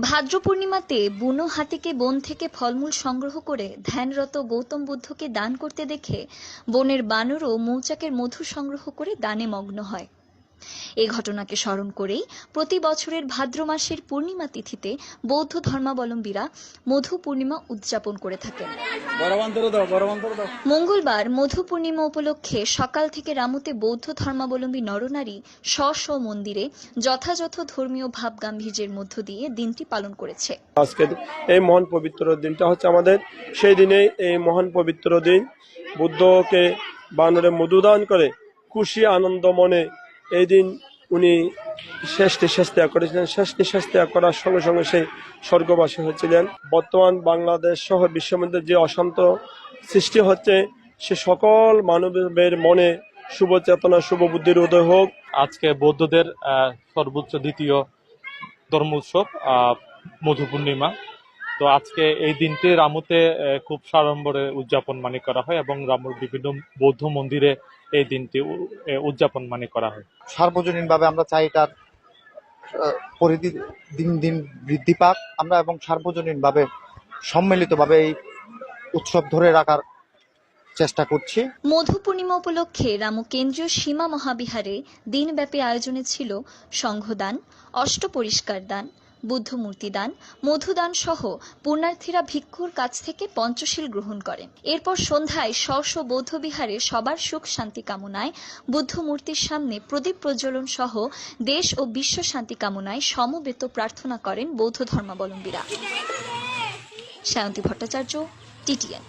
ভাদ্র পূর্ণিমাতে বুনো হাতিকে বন থেকে ফলমূল সংগ্রহ করে ধ্যানরত গৌতম বুদ্ধকে দান করতে দেখে বনের বানরও মৌচাকের মধু সংগ্রহ করে দানে মগ্ন হয়। এই ঘটনাকে স্মরণ করেই প্রতি বছরের ভাদ্র মাসের পূর্ণিমা তিথিতে বৌদ্ধ ধর্মাবলম্বীরা মধু পূর্ণিমা উদযাপন করে থাকেন। মঙ্গলবার মধু পূর্ণিমা উপলক্ষে সকাল থেকে রামুতে বৌদ্ধ ধর্মাবলম্বী নরনারী স্ব মন্দিরে যথাযথ ধর্মীয় ভাব গাম্ভীর্যের মধ্য দিয়ে দিনটি পালন করেছে। আজকের এই মহান পবিত্র দিনটা হচ্ছে আমাদের সেই দিনে এই মহান পবিত্র দিন বুদ্ধকে বানরে মধুদান করে খুশি আনন্দ মনে এই দিন উনি শেষ নিঃশ্বাস ত্যাগ করেছিলেন। শেষ নিঃশ্বাস ত্যাগ করার সঙ্গে সঙ্গে সেই স্বর্গবাসী হয়েছিলেন। বর্তমান বাংলাদেশ সহ বিশ্বের মধ্যে যে অশান্ত সৃষ্টি হচ্ছে সে সকল মানবের মনে শুভ চেতনা শুভ বুদ্ধির উদয় হোক। আজকে বৌদ্ধদের সর্বোচ্চ দ্বিতীয় ধর্ম উৎসব মধু পূর্ণিমা। তো আজকে এই দিনটি রামুতে খুব সাড়ম্বরে উদযাপন করা হয় এবং রামুর বিভিন্ন বৌদ্ধ মন্দিরে এই দিনটি উদযাপন করা হয়। সার্বজনীনভাবে আমরা চাই এটার পরিধি দিন দিন বৃদ্ধি পাক আমরা এবং সার্বজনীনভাবে সম্মিলিতভাবে এই উৎসব ধরে রাখার চেষ্টা করছি। মধু পূর্ণিমা উপলক্ষে রামু কেন্দ্রীয় সীমা মহাবিহারে দিনব্যাপী আয়োজনে ছিল সংঘদান, অষ্ট পরিষ্কার দান, বুদ্ধ মূর্তি দান, মধুদান সহ পুণ্যার্থীরা ভিক্ষুর কাছ থেকে পঞ্চশীল গ্রহণ করেন। এরপর সন্ধ্যায় স্ব বৌদ্ধ বিহারে সবার সুখ শান্তি কামনায় বুদ্ধ মূর্তির সামনে প্রদীপ প্রজ্বলন সহ দেশ ও বিশ্ব শান্তি কামনায় সমবেত প্রার্থনা করেন বৌদ্ধ ধর্মাবলম্বীরা। সায়ন্তী ভট্টাচার্য, TTN।